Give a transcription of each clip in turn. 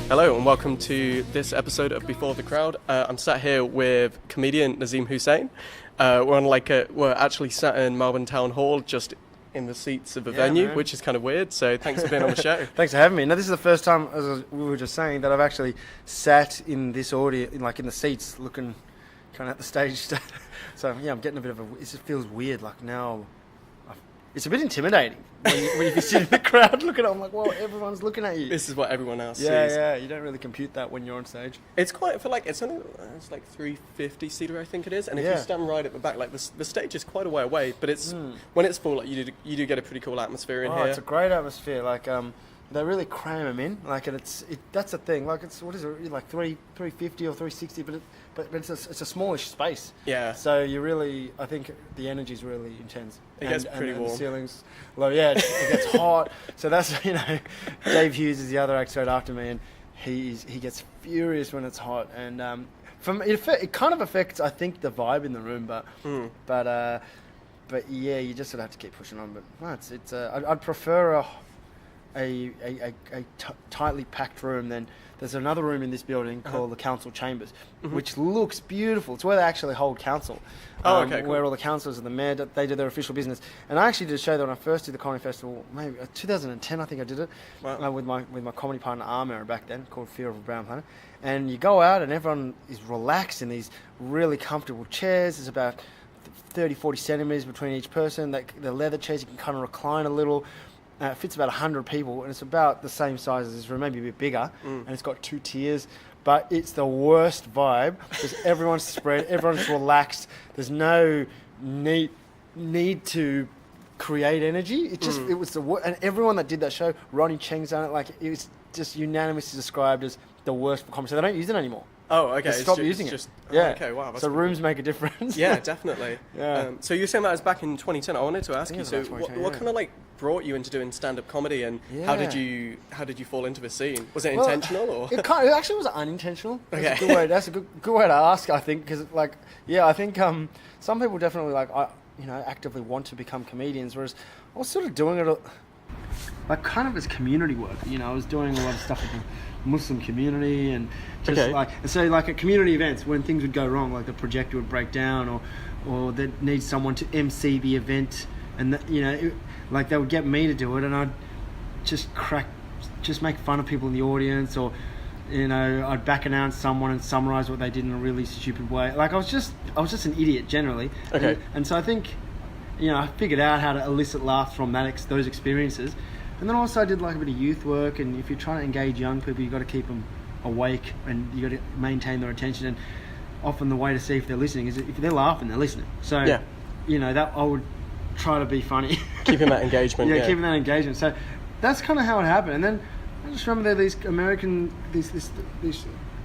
Hello and welcome to this episode of Before the Crowd. I'm sat here with comedian Nazeem Hussain. We're actually sat in Melbourne Town Hall, just in the seats of a venue, man. Which is kind of weird. So thanks for being on the show. Thanks for having me. Now this is the first time, as we were just saying, that I've actually sat in this audio, in the seats, looking kind of at the stage. So yeah, I'm getting a bit of a. It just feels weird. Like now, it's a bit intimidating when you sit in the crowd looking at. I'm like, well, everyone's looking at you. This is what everyone else sees. Yeah. You don't really compute that when you're on stage. It's quite. I feel like it's only 350 seater, I think it is. And if you stand right at the back, like the stage is quite a way away, but it's when it's full, like you do get a pretty cool atmosphere in here. It's a great atmosphere. Like they really cram them in. Like and that's the thing. Like it's what is it? Like 350 or 360, but it's a smallish space. Yeah. So you really, I think the energy's really intense. It gets pretty warm. The ceiling's low. Yeah, it gets hot. So that's Dave Hughes is the other act straight after me, and he gets furious when it's hot, and it kind of affects, I think, the vibe in the room, but yeah, you just sort of have to keep pushing on. But no, I'd prefer a tightly packed room than. There's another room in this building called the Council Chambers, which looks beautiful. It's where they actually hold council. Cool. Where all the councillors and the mayor, they do their official business. And I actually did a show there when I first did the comedy festival, maybe 2010, I think I did it, with my comedy partner Armour back then, called Fear of a Brown Planet. And you go out and everyone is relaxed in these really comfortable chairs. There's about 30, 40 centimetres between each person. The leather chairs, you can kind of recline a little. It fits about 100 people, and it's about the same size as this room, maybe a bit bigger, and it's got 2 tiers. But it's the worst vibe because everyone's spread, everyone's relaxed. There's no need to create energy. It was and everyone that did that show, Ronnie Cheng's done it. It was just unanimously described as the worst for comedy. So they don't use it anymore. Oh, okay. They stopped using it. Yeah. Okay. Wow. So rooms make a difference. Yeah, definitely. Yeah. So you were saying that was back in 2010. I wanted to ask you. So what kind of brought you into doing stand-up comedy, and how did you fall into the scene? Was it intentional or? It actually was unintentional. Okay. That's a good way to ask, I think, because I think some people definitely actively want to become comedians, whereas I was sort of doing it kind of as community work. I was doing a lot of stuff with the Muslim community and just at community events when things would go wrong, like the projector would break down or they need someone to MC the event, and they would get me to do it, and I'd just make fun of people in the audience, or I'd back announce someone and summarize what they did in a really stupid way. I was just an idiot generally. Okay. And so I think I figured out how to elicit laughs from those experiences. And then also I did a bit of youth work, and if you're trying to engage young people, you've got to keep them awake and you've got to maintain their attention, and often the way to see if they're listening is if they're laughing, they're listening. So that I would try to be funny. Keeping that engagement. Keeping that engagement. So that's kind of how it happened. And then I just remember there these American, this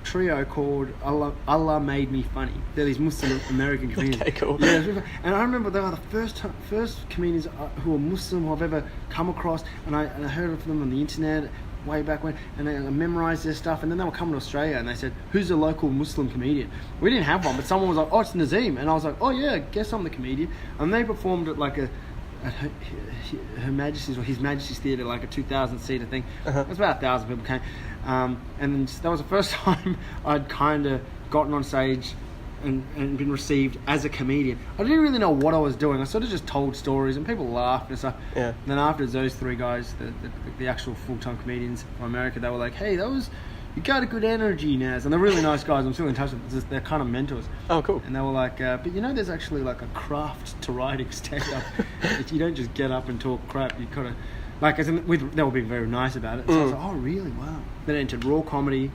trio called Allah Made Me Funny. They're these Muslim American comedians. Okay, cool. Yeah, and I remember they were the first comedians who were Muslim who I've ever come across, and I heard of them on the internet way back when, and I memorized their stuff, and then they were coming to Australia, and they said, who's a local Muslim comedian? We didn't have one, but someone was like, oh, it's Nazeem, and I was like, oh yeah, guess I'm the comedian. And they performed at Her Majesty's or His Majesty's Theatre, a 2,000 seater thing. It was about 1,000 people came, and that was the first time I'd kind of gotten on stage and been received as a comedian. I didn't really know what I was doing. I sort of just told stories and people laughed and stuff. Yeah. And then afterwards, those 3 guys, the actual full-time comedians from America, they were like, hey, you got a good energy, Naz. And they're really nice guys. I'm still in touch with them. They're kind of mentors. Oh, cool. And they were like, but there's actually a craft to writing stand-up. You don't just get up and talk crap. You kind of, they were being very nice about it. So I was like, oh, really? Wow. Then I entered raw comedy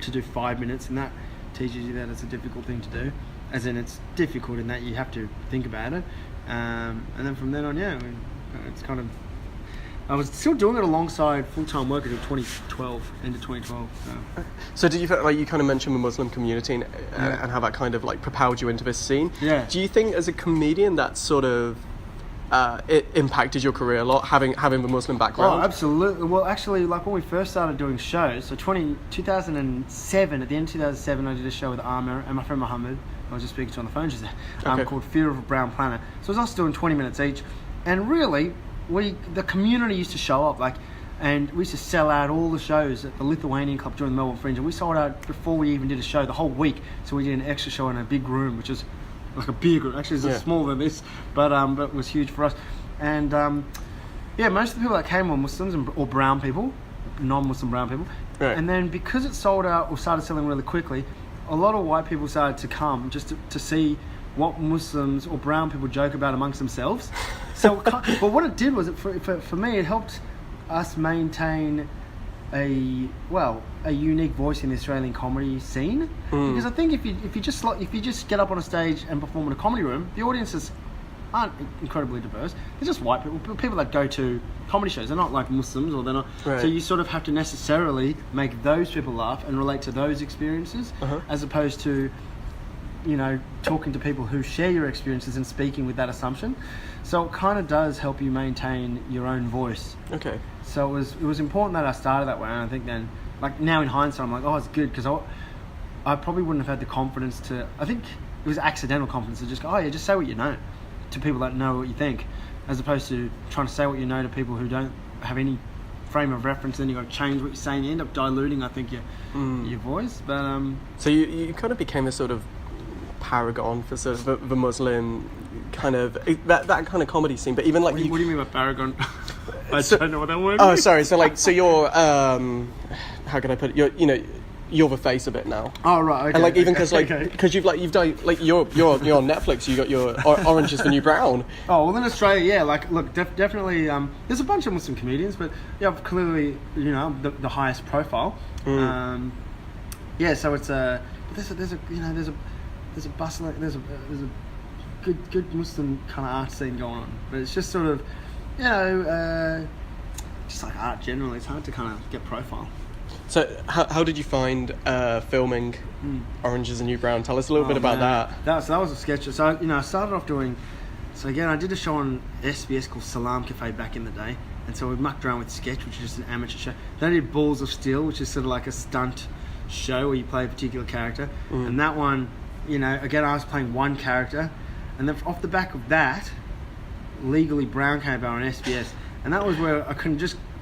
to do 5 minutes, and that teaches you that it's a difficult thing to do. As in, it's difficult in that you have to think about it. And then from then on, it's kind of... I was still doing it alongside full-time work until 2012, end of 2012. So did you feel you kind of mentioned the Muslim community and how that kind of propelled you into this scene? Yeah. Do you think as a comedian that sort of it impacted your career a lot, having the Muslim background? Oh, absolutely. Well, actually, when we first started doing shows, so 2007, at the end of 2007, I did a show with Armour and my friend Mohammed. I was just speaking to on the phone just there, called Fear of a Brown Planet. So it was us doing 20 minutes each, and really, the community used to show up. And we used to sell out all the shows at the Lithuanian Club during the Melbourne Fringe, and we sold out before we even did a show the whole week. So we did an extra show in a big room, which is like a big room. Actually, it's smaller than this, but it was huge for us. And most of the people that came were Muslims or brown people, non-Muslim brown people. Right. And then because it sold out or started selling really quickly, a lot of white people started to come just to see what Muslims or brown people joke about amongst themselves. So, but what it did was, for me, it helped us maintain a unique voice in the Australian comedy scene. Because I think if you just get up on a stage and perform in a comedy room, the audiences aren't incredibly diverse. They're just white people that go to comedy shows. They're not like Muslims, or they're not. Right. So you sort of have to necessarily make those people laugh and relate to those experiences, as opposed to, talking to people who share your experiences and speaking with that assumption. So it kind of does help you maintain your own voice. Okay. So it was important that I started that way, and I think then, like now in hindsight, I'm like, oh, it's good, because I probably wouldn't have had the confidence to. I think it was accidental confidence to just go, oh yeah, just say what you know, to people that know what you think, as opposed to trying to say what you know to people who don't have any frame of reference. Then you got to change what you're saying. You end up diluting, I think, your voice. But so you kind of became a sort of paragon for sort of the Muslim kind of that kind of comedy scene. But even like what do you mean by paragon? I don't know what that word. Oh, sorry. So you're how can I put it? You're the face of it now. Oh, right. Okay. And like even because you've done like you're on Netflix. You got your Orange is the New Brown. Oh well, in Australia, yeah. Like, look, definitely. There's a bunch of Muslim comedians, but clearly, the highest profile. So it's there's a bustling, there's a good Muslim kind of art scene going on, but it's just sort of, just like art generally. It's hard to kind of get profile. So how did you find filming Orange is the New Brown? Tell us a little bit about that. That was a sketch. So I started off doing. So again, I did a show on SBS called Salam Cafe back in the day, and so we mucked around with sketch, which is just an amateur show. Then I did Balls of Steel, which is sort of like a stunt show where you play a particular character, and that one, again, I was playing one character, and then off the back of that, Legally Brown came out on SBS, and that was where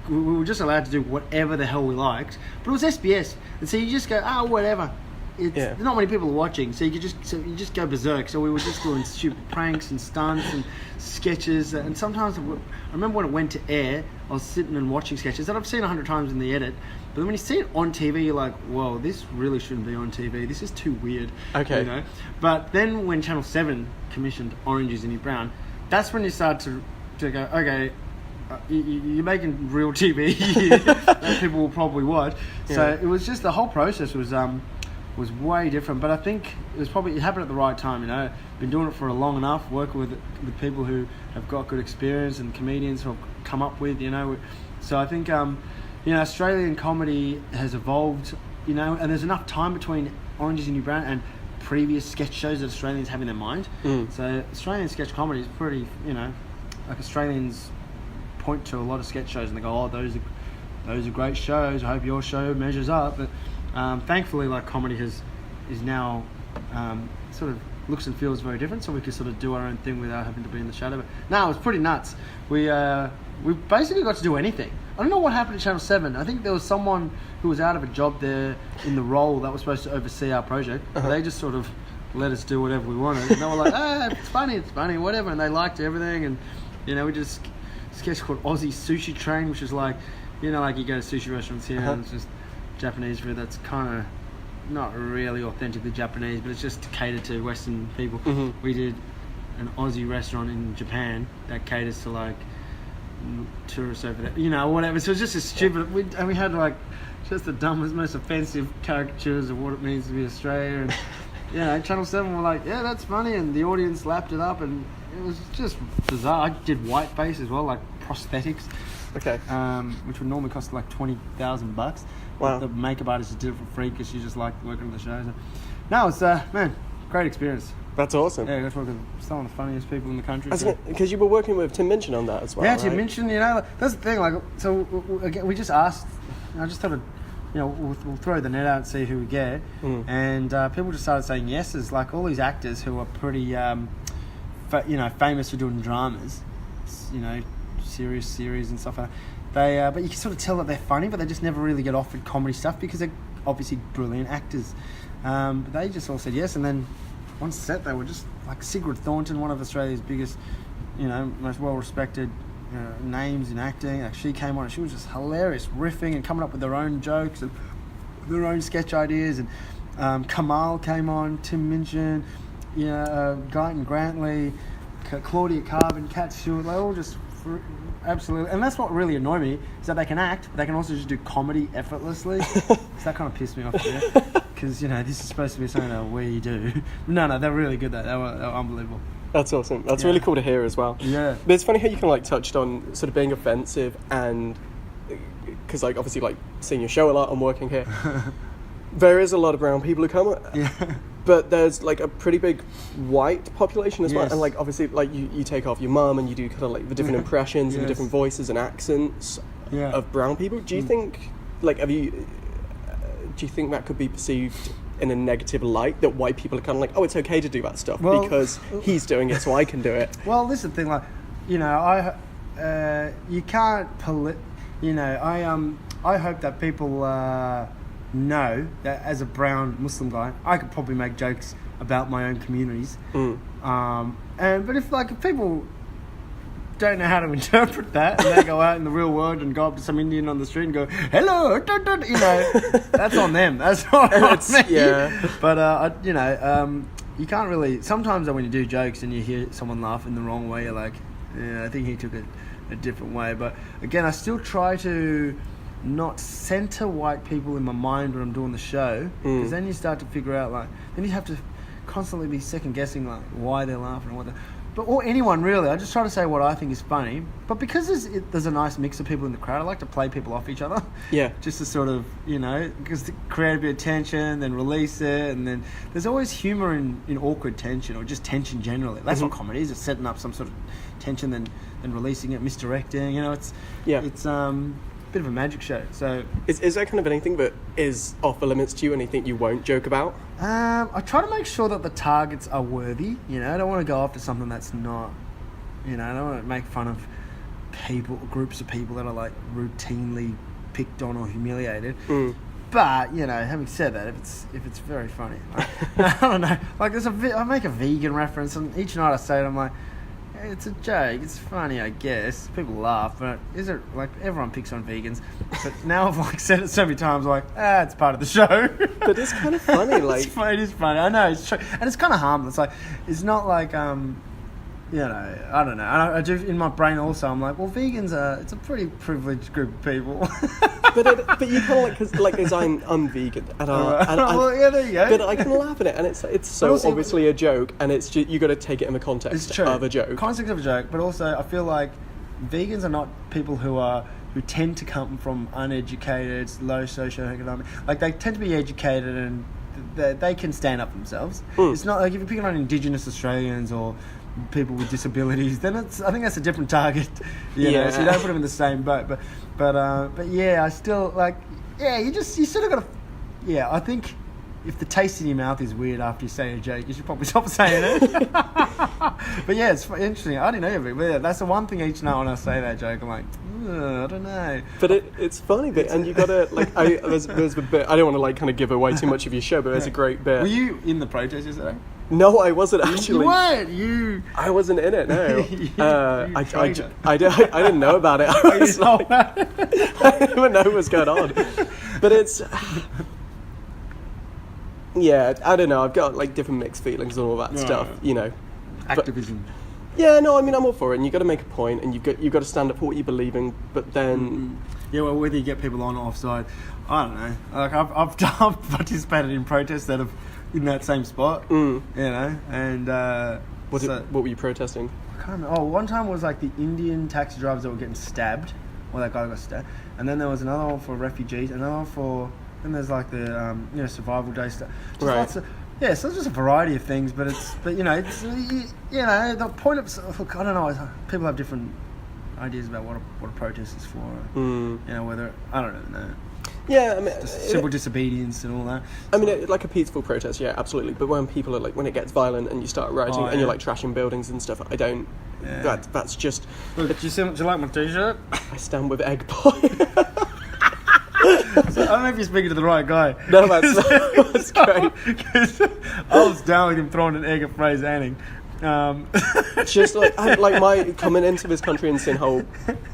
we were just allowed to do whatever the hell we liked, but it was SBS, and so you just go, whatever. Not many people are watching, so you just go berserk. So we were just doing stupid pranks and stunts and sketches, and sometimes I remember when it went to air, I was sitting and watching sketches that I've seen 100 times in the edit, but then when you see it on TV, you're like, whoa, this really shouldn't be on TV. This is too weird. Okay. But then when Channel 7 commissioned Orange is the New Brown, that's when you start to go, okay, you're making real TV that people will probably watch. So it was just, the whole process was way different, but I think it happened at the right time. Been doing it for long enough, working with people who have got good experience and comedians who have come up with, so I think Australian comedy has evolved, and there's enough time between Orange is the New Brown and previous sketch shows that Australians have in their mind. So Australian sketch comedy is pretty, like Australians point to a lot of sketch shows and they go, oh, those are great shows, I hope your show measures up. But thankfully, like, comedy is now sort of looks and feels very different, so we can sort of do our own thing without having to be in the shadow. But no, it was pretty nuts. We basically got to do anything. I don't know what happened at Channel 7. I think there was someone who was out of a job there in the role that was supposed to oversee our project. They just sort of let us do whatever we wanted. And they were like, it's funny, whatever. And they liked everything. And, we did a sketch called Aussie Sushi Train, which is like, like you go to sushi restaurants here and it's just Japanese food that's kind of not really authentically Japanese, but it's just catered to Western people. We did an Aussie restaurant in Japan that caters to like tourists over there, whatever. So it's just a stupid. We had like just the dumbest, most offensive caricatures of what it means to be Australia, and Channel 7 were like, yeah, that's funny, and the audience lapped it up, and it was just bizarre. I did whiteface as well, like prosthetics. Okay. Which would normally cost like $20,000. Wow. The makeup artist did it for free because she just liked working on the show. So, no, it's great experience. That's awesome. Yeah, I got to work with some of the funniest people in the country. Because you were working with Tim Minchin on that as well. Yeah, right? Tim Minchin. That's the thing. Like, so again, we just asked. I just thought, we'll throw the net out and see who we get, and people just started saying yeses. Like all these actors who are pretty, famous for doing dramas. serious series and stuff like that. They, but you can sort of tell that they're funny, but they just never really get offered comedy stuff because they're obviously brilliant actors. But they just all said yes, and then on set they were just like Sigrid Thornton, one of Australia's biggest, most well-respected names in acting. Like, she came on and she was just hilarious, riffing and coming up with their own jokes and their own sketch ideas. And Kamal came on, Tim Minchin, Guyton Grantley, Claudia Carbon, Kat Stewart. They all just absolutely, and that's what really annoyed me, is that they can act, but they can also just do comedy effortlessly. So that kind of pissed me off because this is supposed to be something that we do. No, they're really good. They were unbelievable. That's awesome. That's really cool to hear as well. Yeah. But it's funny how you kind of like touched on sort of being offensive, and because like obviously like seeing your show a lot and working here, there is a lot of brown people who come. Yeah. But there's like a pretty big white population as well, Yes. and like obviously like you take off your mum and you do kind of like the different impressions and the different voices and accents of brown people. Do you think like do you think that could be perceived in a negative light, that white people are kind of like, oh, it's okay to do that stuff because he's doing it, so I can do it? Well, this is the thing, like, you can't I hope that people know that as a brown Muslim guy, I could probably make jokes about my own communities. But if people don't know how to interpret that, and they go out in the real world and go up to some Indian on the street and go, hello, that's on them. That's not on me. Yeah. But you can't really. Sometimes when you do jokes and you hear someone laugh in the wrong way, you're like, I think he took it a different way. But again, I still try to not center white people in my mind when I'm doing the show, because then you start to figure out then you have to constantly be second guessing why they're laughing and what they're. Or anyone really. I just try to say what I think is funny. But because there's a nice mix of people in the crowd, I like to play people off each other. Yeah. Just to sort of, because to create a bit of tension, then release it, and then there's always humour in awkward tension, or just tension generally. That's what comedy is. It's setting up some sort of tension, then releasing it, misdirecting. It's a bit of a magic show. So is there kind of anything that is off the limits to you, anything you won't joke about? I try to make sure that the targets are worthy. I don't want to go after something that's not, I don't want to make fun of groups of people that are like routinely picked on or humiliated. But having said that, if it's very funny, I don't know. Like I make a vegan reference, and each night I say it, I'm like, it's a joke, it's funny, I guess. People laugh, but is it everyone picks on vegans? But now I've said it so many times, it's part of the show. But it's kind of funny, it is funny. I know it's true, and it's kind of harmless. It's not like I don't know. I do in my brain also. I'm like, well, vegans it's a pretty privileged group of people. but you kind of because I'm vegan, and well, yeah, there you go. But I can laugh at it, and it's so also, obviously a joke, and it's just, you got to take it in the context of a joke. Context of a joke, but also I feel like vegans are not people who tend to come from uneducated, low socioeconomic. They tend to be educated and they can stand up for themselves. It's not like if you're picking on Indigenous Australians or people with disabilities, then I think that's a different target. So you don't put them in the same boat. But yeah, I still you sort of got to. I think if the taste in your mouth is weird after you say a joke, you should probably stop saying it. But yeah, it's interesting. I didn't know but that's the one thing each night when I say that joke, I'm like, I don't know. But it's funny bit, and you gotta there's the bit. I don't want to kind of give away too much of your show, but there's a great bit. Were you in the protest yesterday? No, I wasn't actually. You weren't. I wasn't in it. No. I didn't know about it. I didn't even know what was going on. But it's. Yeah, I don't know. I've got different mixed feelings and all that stuff. Activism. I'm all for it, and you got to make a point, and you got to stand up for what you believe in. But then, well, whether you get people on or offside, I don't know. I've participated in protests that have in that same spot, and what were you protesting? I can't remember. One time was the Indian taxi drivers that were getting stabbed, or that guy got stabbed, and then there was another one for refugees, another one for. Then there's the survival day stuff. Right. Lots of, so it's just a variety of things. But it's the point of look, I don't know. People have different ideas about what a protest is for. Whether I don't know. Yeah, civil disobedience and all that. A peaceful protest, yeah, absolutely. But when people are when it gets violent and you start rioting and you're trashing buildings and stuff, I don't. that's just. Look, do you like my t-shirt? I stand with Egg Boy. So, I don't know if you're speaking to the right guy. No, that's great. I was down with him throwing an egg at Fraser Anning. Just like my coming into this country and seeing how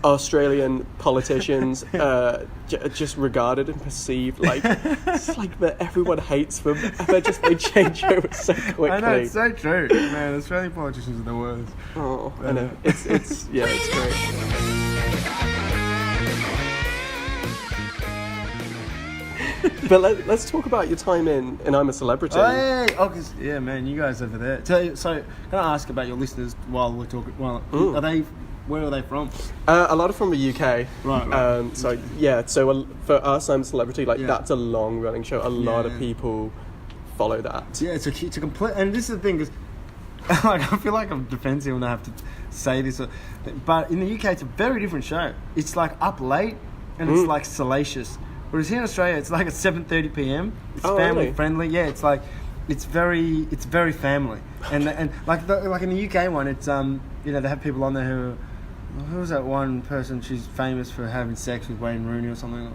Australian politicians just regarded and perceived like it's like that everyone hates them and they change over so quickly. I know, it's so true, man. Australian politicians are the worst. Oh, I know. It's great. But let's talk about your time in I'm a Celebrity. Hey, yeah, man, you guys over there. So can I ask about your listeners while we're talking? Where are they from? A lot of from the UK. Right. So for us, I'm a Celebrity. That's a long running show. A lot of people follow that. Yeah, it's a complete. And this is the thing is, like, I feel like I'm defensive when I have to say this, but in the UK, it's a very different show. It's like up late and it's like salacious. Whereas here in Australia, it's like at 7:30 p.m. It's family friendly. Yeah, it's like it's very family. And like in the UK one, it's they have people on there who was that one person? She's famous for having sex with Wayne Rooney or something.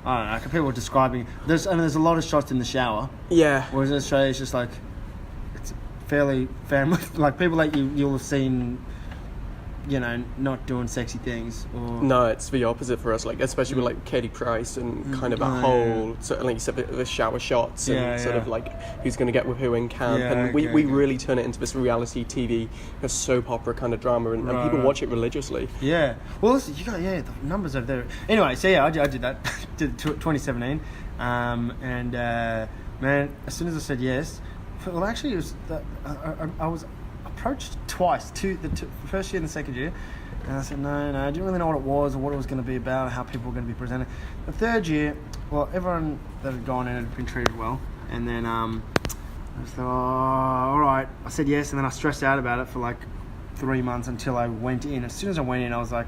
I don't know. People are describing there's a lot of shots in the shower. Yeah. Whereas in Australia, it's just like it's fairly family. Like people that you'll have seen, not doing sexy things. Or No, it's the opposite for us. Like especially with like Katie Price and kind of that whole certainly the shower shots and sort of like who's going to get with who in camp. And we really turn it into this reality TV, a soap opera kind of drama, and people watch it religiously. Yeah. Well, listen, you got the numbers over there. Anyway, so I did that. Did 2017, and man, as soon as I said yes, well, actually, it was I was approached twice, the first year and the second year, and I said no, I didn't really know what it was or what it was going to be about, how people were going to be presented. The third year, well, everyone that had gone in had been treated well, and then I was like, all right, I said yes, and then I stressed out about it for like 3 months until I went in. As soon as I went in, I was like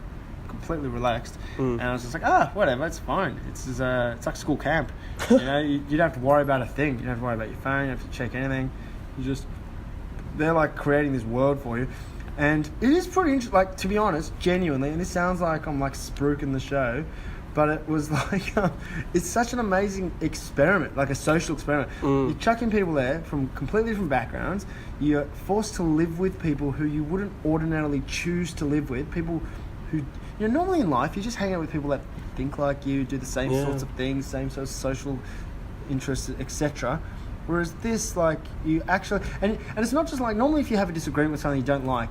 completely relaxed, and I was just like, whatever, it's fine. It's like school camp, you don't have to worry about a thing. You don't have to worry about your phone. You don't have to check anything. They're like creating this world for you, and it is pretty interesting. Like, to be honest, genuinely, and this sounds like I'm like spruiking the show, but it was like it's such an amazing experiment, like a social experiment. You're chucking people there from completely different backgrounds. You're forced to live with people who you wouldn't ordinarily choose to live with. People who normally in life you just hang out with people that think like you, do the same sorts of things, same sort of social interests, etc. Whereas this, like, you actually... And it's not just like... Normally if you have a disagreement with something you don't like,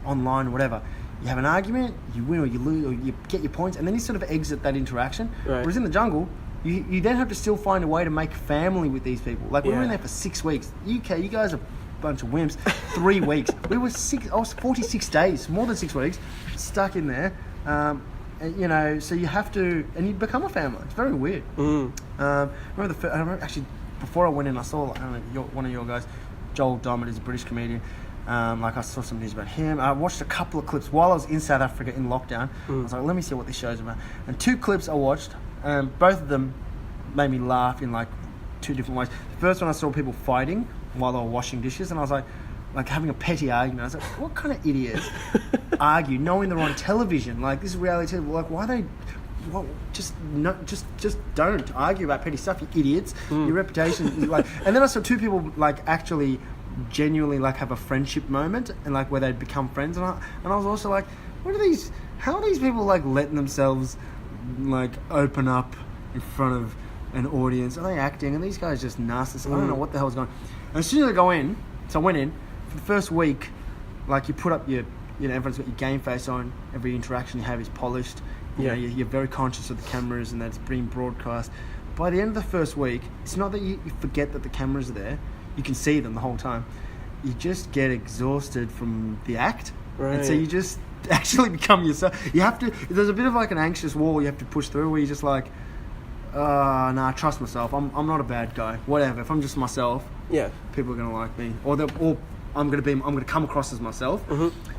online or whatever, you have an argument, you win or you lose, or you get your points, and then you sort of exit that interaction. Right. Whereas in the jungle, you then have to still find a way to make family with these people. Like, we were in there for 6 weeks. UK, you guys are a bunch of wimps. 3 weeks. I was 46 days, more than 6 weeks, stuck in there. And, so you have to... And you become a family. It's very weird. I remember actually... Before I went in, I saw one of your guys, Joel Dommett, is a British comedian. I saw some news about him. I watched a couple of clips while I was in South Africa in lockdown. I was like, let me see what this show's about. And 2 clips I watched, both of them made me laugh in like 2 different ways. The first one, I saw people fighting while they were washing dishes, and I was like having a petty argument. I was like, what kind of idiots argue knowing they're on television? Like, this is reality TV. Like, why they... Well, just don't argue about petty stuff, you idiots. Your reputation is like... And then I saw 2 people like actually genuinely like have a friendship moment and like where they'd become friends, and I was also like, how are these people like letting themselves like open up in front of an audience? Are they acting? Are these guys just narcissists? I don't know what the hell's going on. And as soon as I go in, so I went in for the first week, like you put up your, everyone's got your game face on, every interaction you have is polished. You're very conscious of the cameras and that it's being broadcast. By the end of the first week, it's not that you forget that the cameras are there. You can see them the whole time. You just get exhausted from the act. Right. And so you just actually become yourself. You have to... There's a bit of like an anxious wall you have to push through where you're just like, I trust myself. I'm not a bad guy. Whatever. If I'm just myself, people are going to like me. Or I'm going to come across as myself.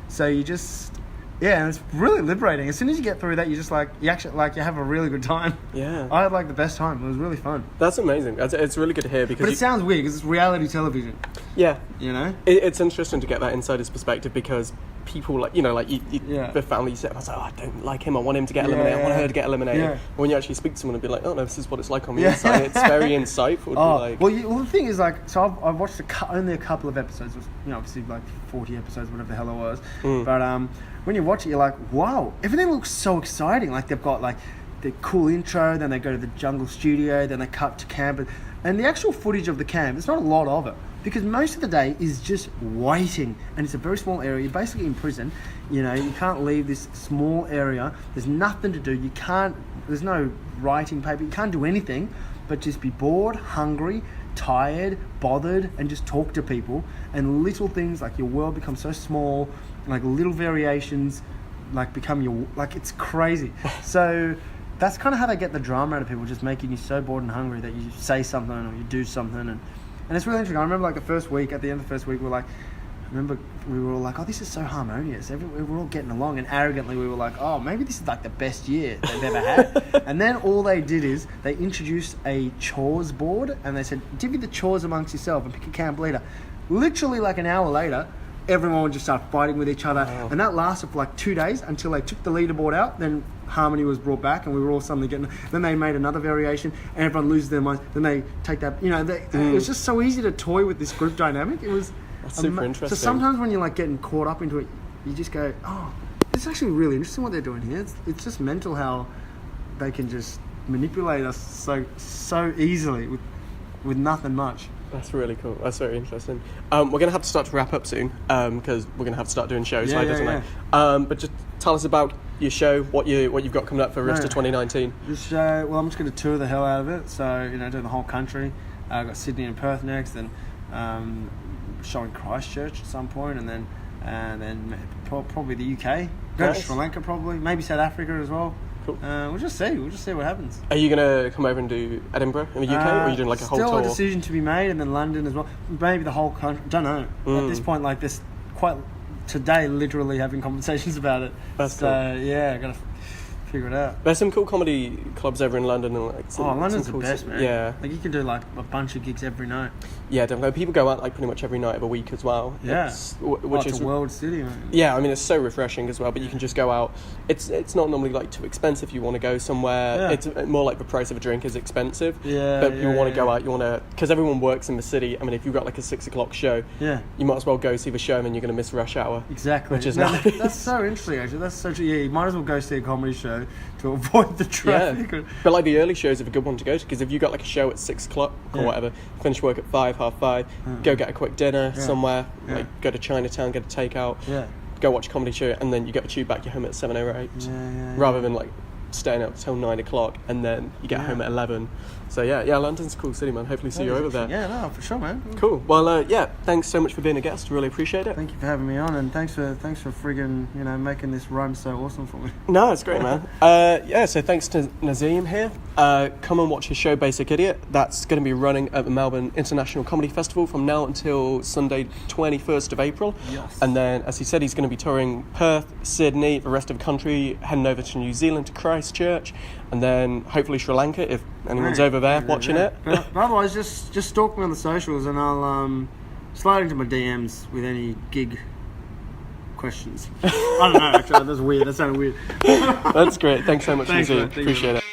So you just... Yeah, and it's really liberating. As soon as you get through that, you just you have a really good time. Yeah. I had like the best time. It was really fun. That's amazing. It's really good to hear because... But it sounds weird because it's reality television. Yeah. You know? It's interesting to get that insider's perspective because people like, you know, like you Yeah. the family sit, I was like, oh, I don't like him, I want him to get eliminated, I want her to get eliminated. Yeah. When you actually speak to someone and be like, oh no, this is what it's like on the inside, it's very insightful to be like... Well, the thing is, like, so I've watched only a couple of episodes, you know, obviously like 40 episodes, whatever the hell it was, but when you watch it, you're like, wow, everything looks so exciting. Like, they've got like the cool intro, then they go to the jungle studio, then they cut to camp, and the actual footage of the camp, there's not a lot of it, because most of the day is just waiting, and it's a very small area. You're basically in prison, you know, you can't leave this small area, there's nothing to do, there's no writing paper, you can't do anything but just be bored, hungry, tired, bothered, and just talk to people. And little things, like, your world becomes so small, like little variations like become it's crazy. So that's kind of how they get the drama out of people, just making you so bored and hungry that you say something or you do something, and it's really interesting. I remember like the first week, at the end of the first week, we were all like, oh, this is so harmonious. We were all getting along, and arrogantly we were like, oh, maybe this is like the best year they've ever had. And then all they did is they introduced a chores board, and they said, divvy the chores amongst yourself and pick a camp leader. Literally like an hour later, everyone would just start fighting with each other. Wow. And that lasted for like 2 days until they took the leaderboard out. Then harmony was brought back, and we were all suddenly getting... Then they made another variation, and everyone loses their minds. Then they take that... You know, it was just so easy to toy with this group dynamic. It was... That's super interesting. So sometimes when you're like getting caught up into it, you just go, oh, it's actually really interesting what they're doing here. It's just mental how they can just manipulate us so easily with nothing much. That's really cool. That's very interesting. We're going to have to start to wrap up soon, because we're going to have to start doing shows later tonight. But just tell us about your show, what you've got coming up for the rest of 2019. This show, well, I'm just going to tour the hell out of it. So, you know, do the whole country. I've got Sydney and Perth next, and show in Christchurch at some point, and then probably the UK. Go to Sri Lanka probably, maybe South Africa as well. Cool. We'll just see what happens. Are you going to come over and do Edinburgh in the UK, or are you doing like a whole tour? Still a decision to be made, and then London as well. Maybe the whole country. Don't know. At this point, like this, quite today, literally having conversations about it. That's cool. Yeah, I gotta figure it out. There's some cool comedy clubs over in London, and like London's cool the best, man. Yeah, like you can do like a bunch of gigs every night. Yeah, definitely. People go out like pretty much every night of a week as well. Yeah, which is a world city, man. Yeah, I mean it's so refreshing as well. But you can just go out. It's not normally like too expensive. You want to go somewhere. Yeah. It's more like the price of a drink is expensive. Yeah, but you want to go out. You want to, because everyone works in the city. I mean, if you've got like a 6 o'clock show, you might as well go see the show, and then you're going to miss rush hour. Exactly. Which is nice. That's so interesting. Actually, that's so true. Yeah, you might as well go see a comedy show to avoid the traffic. Yeah. But like the early shows are a good one to go to, because if you got like a show at 6 o'clock or whatever, finish work at 5, half 5. Go get a quick dinner somewhere, like go to Chinatown, get a takeout, go watch a comedy show, and then you get the tube back, you're home at 7 or 8, rather than like staying up till 9 o'clock and then you get home at 11. So yeah, London's a cool city, man. Hopefully see you over there. Yeah, no, for sure, man. Cool. Well, thanks so much for being a guest. Really appreciate it. Thank you for having me on, and thanks for friggin', you know, making this rhyme so awesome for me. No, it's great, man. So thanks to Nazeem here. Come and watch his show Basic Idiot. That's going to be running at the Melbourne International Comedy Festival from now until Sunday 21st of April. Yes. And then, as he said, he's going to be touring Perth, Sydney, the rest of the country, heading over to New Zealand to Christchurch, and then hopefully Sri Lanka if anyone's over there watching it. But otherwise, just stalk me on the socials, and I'll slide into my DMs with any gig questions. I don't know, actually, that's weird. That sounded weird. That's great. Thanks so much, Nazeem. Appreciate it.